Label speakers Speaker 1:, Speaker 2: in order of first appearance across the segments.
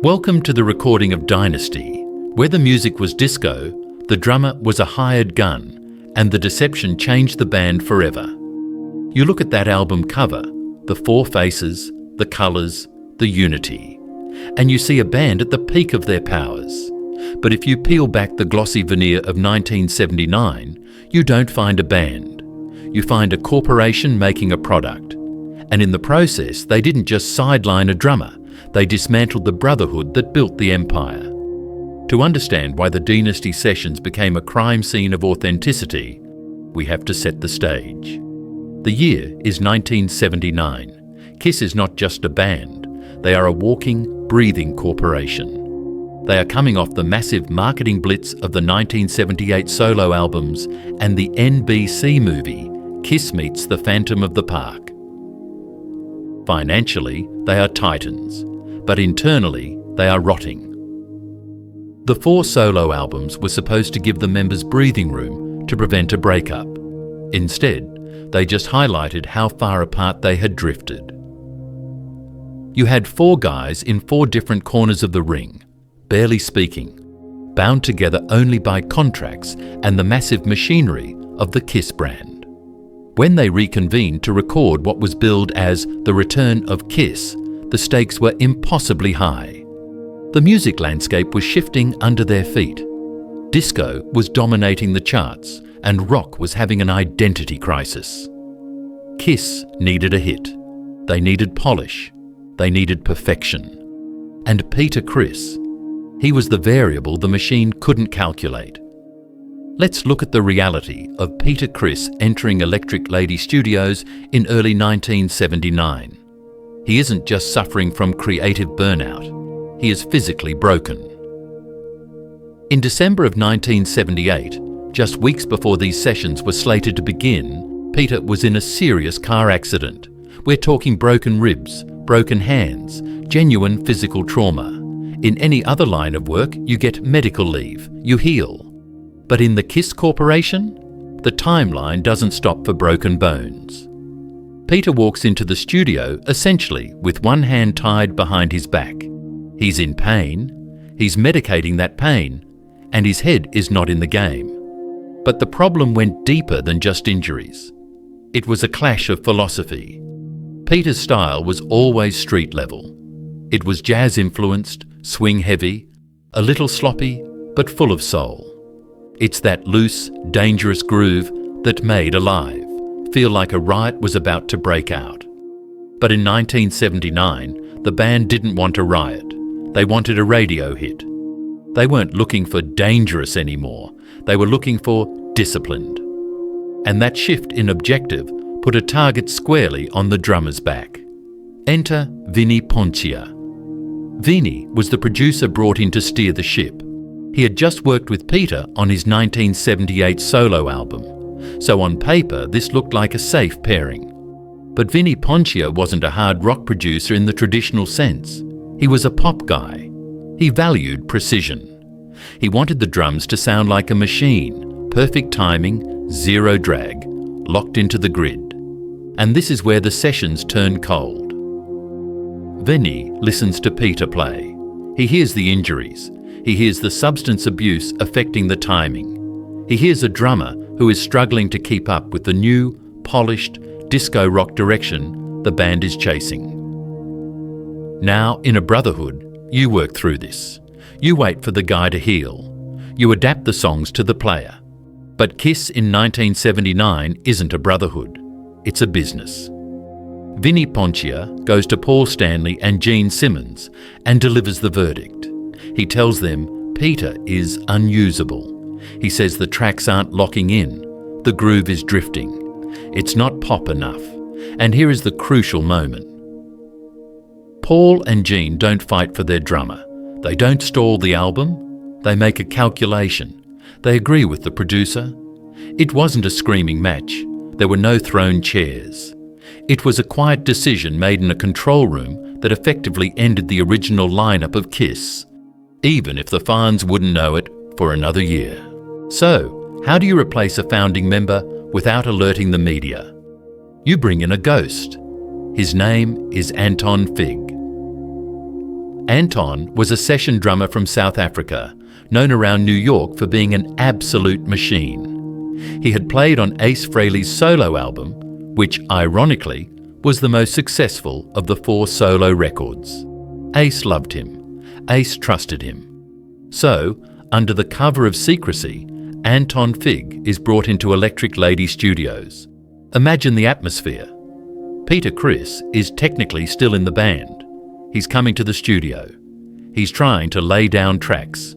Speaker 1: Welcome to the recording of Dynasty. Where the music was disco, the drummer was a hired gun, and the deception changed the band forever. You look at that album cover, the four faces, the colours, the unity, and you see a band at the peak of their powers. But if you peel back the glossy veneer of 1979, you don't find a band. You find a corporation making a product. And in the process, they didn't just sideline a drummer, they dismantled the brotherhood that built the empire. To understand why the Dynasty sessions became a crime scene of authenticity, we have to set the stage. The year is 1979. Kiss is not just a band, they are a walking, breathing corporation. They are coming off the massive marketing blitz of the 1978 solo albums and the NBC movie, Kiss Meets the Phantom of the Park. Financially, they are titans, but internally, they are rotting. The four solo albums were supposed to give the members breathing room to prevent a breakup. Instead, they just highlighted how far apart they had drifted. You had four guys in four different corners of the ring, barely speaking, bound together only by contracts and the massive machinery of the Kiss brand. When they reconvened to record what was billed as the return of Kiss, the stakes were impossibly high. The music landscape was shifting under their feet. Disco was dominating the charts, and rock was having an identity crisis. Kiss needed a hit. They needed polish. They needed perfection. And Peter Criss, he was the variable the machine couldn't calculate. Let's look at the reality of Peter Criss entering Electric Lady Studios in early 1979. He isn't just suffering from creative burnout, he is physically broken. In December of 1978, just weeks before these sessions were slated to begin, Peter was in a serious car accident. We're talking broken ribs, broken hands, genuine physical trauma. In any other line of work, you get medical leave, you heal. But in the Kiss Corporation, the timeline doesn't stop for broken bones. Peter walks into the studio essentially with one hand tied behind his back. He's in pain, he's medicating that pain, and his head is not in the game. But the problem went deeper than just injuries. It was a clash of philosophy. Peter's style was always street level. It was jazz-influenced, swing-heavy, a little sloppy, but full of soul. It's that loose, dangerous groove that made Alive feel like a riot was about to break out. But in 1979, the band didn't want a riot. They wanted a radio hit. They weren't looking for dangerous anymore. They were looking for disciplined. And that shift in objective put a target squarely on the drummer's back. Enter Vinnie Poncia. Vinnie was the producer brought in to steer the ship. He had just worked with Peter on his 1978 solo album, so on paper this looked like a safe pairing. But Vinnie Poncia wasn't a hard rock producer in the traditional sense. He was a pop guy. He valued precision. He wanted the drums to sound like a machine, perfect timing, zero drag, locked into the grid. And this is where the sessions turn cold. Vinnie listens to Peter play. He hears the injuries. He hears the substance abuse affecting the timing. He hears a drummer who is struggling to keep up with the new, polished, disco rock direction the band is chasing. Now, in a brotherhood, you work through this. You wait for the guy to heal. You adapt the songs to the player. But Kiss in 1979 isn't a brotherhood. It's a business. Vinnie Poncia goes to Paul Stanley and Gene Simmons and delivers the verdict. He tells them Peter is unusable. He says the tracks aren't locking in. The groove is drifting. It's not pop enough. And here is the crucial moment. Paul and Gene don't fight for their drummer. They don't stall the album. They make a calculation. They agree with the producer. It wasn't a screaming match. There were no thrown chairs. It was a quiet decision made in a control room that effectively ended the original lineup of Kiss, even if the fans wouldn't know it for another year. So, how do you replace a founding member without alerting the media? You bring in a ghost. His name is Anton. Anton was a session drummer from South Africa, known around New York for being an absolute machine. He had played on Ace Frehley's solo album, which, ironically, was the most successful of the 4 solo records. Ace loved him. Ace trusted him. So, under the cover of secrecy, Anton Fig is brought into Electric Lady Studios. Imagine the atmosphere. Peter Criss is technically still in the band. He's coming to the studio. He's trying to lay down tracks.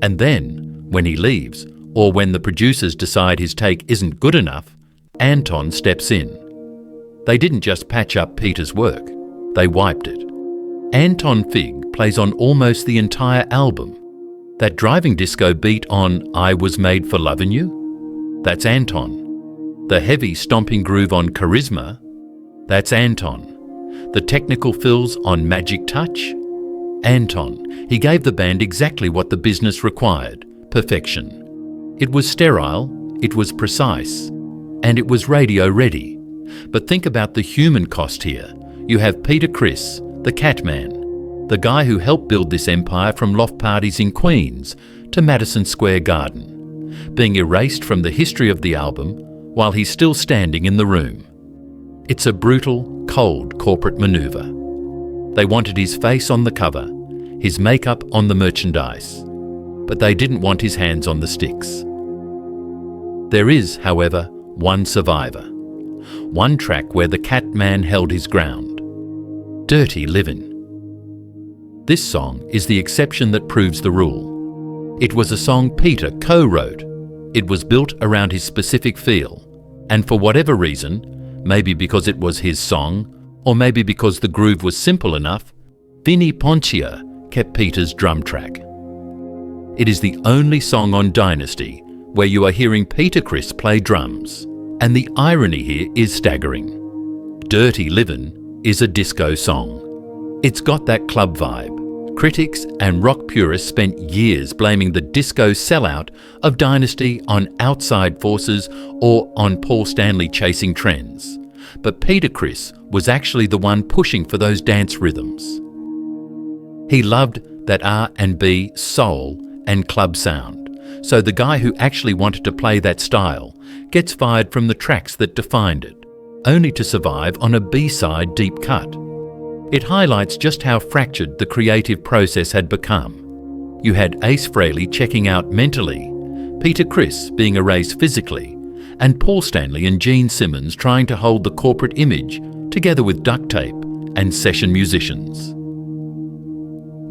Speaker 1: And then, when he leaves, or when the producers decide his take isn't good enough, Anton steps in. They didn't just patch up Peter's work, they wiped it. Anton Fig plays on almost the entire album. That driving disco beat on I Was Made for Lovin' You? That's Anton. The heavy stomping groove on Charisma? That's Anton. The technical fills on Magic Touch? Anton. He gave the band exactly what the business required, perfection. It was sterile, it was precise, and it was radio ready. But think about the human cost here. You have Peter Criss, the Catman, the guy who helped build this empire from loft parties in Queens to Madison Square Garden, being erased from the history of the album while he's still standing in the room. It's a brutal, cold corporate maneuver. They wanted his face on the cover, his makeup on the merchandise, but they didn't want his hands on the sticks. There is, however, one survivor. One track where the Catman held his ground. Dirty Livin'. This song is the exception that proves the rule. It was a song Peter co-wrote. It was built around his specific feel, and for whatever reason, maybe because it was his song, or maybe because the groove was simple enough, Vinnie Poncia kept Peter's drum track. It is the only song on Dynasty where you are hearing Peter Criss play drums, and the irony here is staggering. Dirty Livin' is a disco song. It's got that club vibe. Critics and rock purists spent years blaming the disco sellout of Dynasty on outside forces or on Paul Stanley chasing trends. But Peter Criss was actually the one pushing for those dance rhythms. He loved that R&B, soul and club sound. So the guy who actually wanted to play that style gets fired from the tracks that defined it, only to survive on a B-side deep cut. It highlights just how fractured the creative process had become. You had Ace Frehley checking out mentally, Peter Criss being erased physically, and Paul Stanley and Gene Simmons trying to hold the corporate image together with duct tape and session musicians.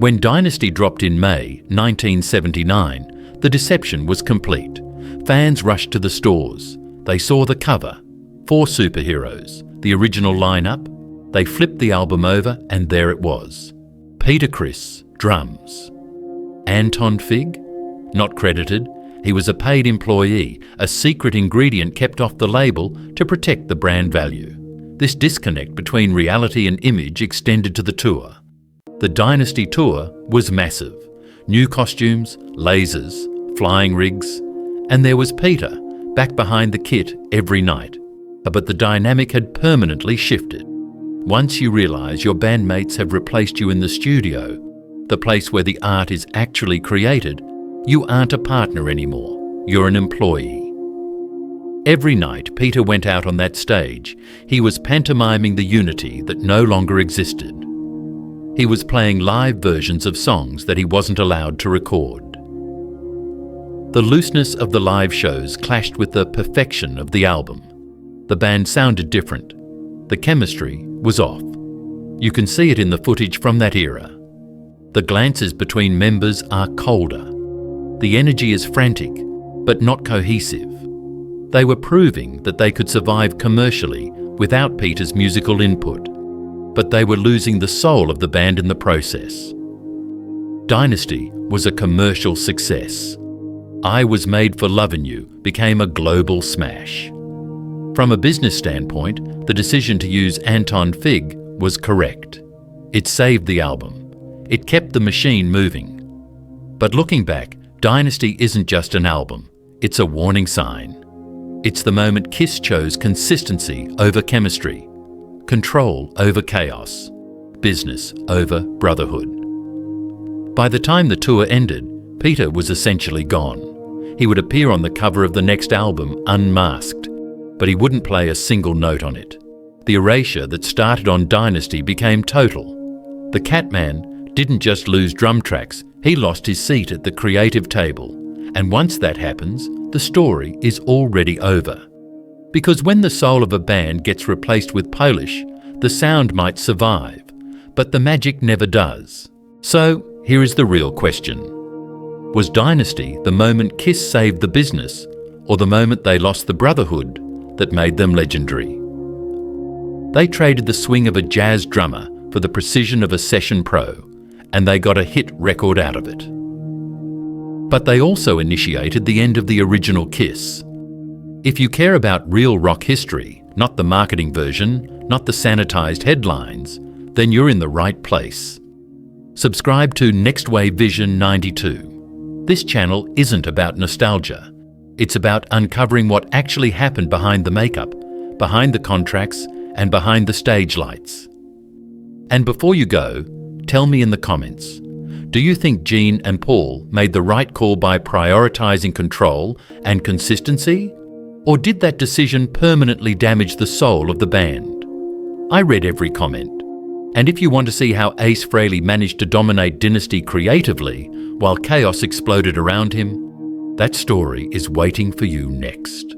Speaker 1: When Dynasty dropped in May 1979, the deception was complete. Fans rushed to the stores. They saw the cover, 4 superheroes, the original lineup. They flipped the album over and there it was. Peter Criss, drums. Anton Fig? Not credited. He was a paid employee, a secret ingredient kept off the label to protect the brand value. This disconnect between reality and image extended to the tour. The Dynasty tour was massive. New costumes, lasers, flying rigs, and there was Peter, back behind the kit every night. But the dynamic had permanently shifted. Once you realise your bandmates have replaced you in the studio, the place where the art is actually created, you aren't a partner anymore, you're an employee. Every night Peter went out on that stage, he was pantomiming the unity that no longer existed. He was playing live versions of songs that he wasn't allowed to record. The looseness of the live shows clashed with the perfection of the album. The band sounded different. The chemistry was off. You can see it in the footage from that era. The glances between members are colder. The energy is frantic, but not cohesive. They were proving that they could survive commercially without Peter's musical input, but they were losing the soul of the band in the process. Dynasty was a commercial success. I Was Made for Lovin' You became a global smash. From a business standpoint, the decision to use Anton Fig was correct. It saved the album. It kept the machine moving. But looking back, Dynasty isn't just an album, it's a warning sign. It's the moment Kiss chose consistency over chemistry, control over chaos, business over brotherhood. By the time the tour ended, Peter was essentially gone. He would appear on the cover of the next album unmasked, but he wouldn't play a single note on it. The erasure that started on Dynasty became total. The Catman didn't just lose drum tracks, he lost his seat at the creative table. And once that happens, the story is already over. Because when the soul of a band gets replaced with Polish, the sound might survive, but the magic never does. So, here is the real question. Was Dynasty the moment Kiss saved the business, or the moment they lost the brotherhood that made them legendary? They traded the swing of a jazz drummer for the precision of a session pro, and they got a hit record out of it. But they also initiated the end of the original Kiss. If you care about real rock history, not the marketing version, not the sanitized headlines, then you're in the right place. Subscribe to Next Wave Vision 92. This channel isn't about nostalgia. It's about uncovering what actually happened behind the makeup, behind the contracts, and behind the stage lights. And before you go, tell me in the comments, do you think Gene and Paul made the right call by prioritizing control and consistency? Or did that decision permanently damage the soul of the band? I read every comment. And if you want to see how Ace Frehley managed to dominate Dynasty creatively while chaos exploded around him, that story is waiting for you next.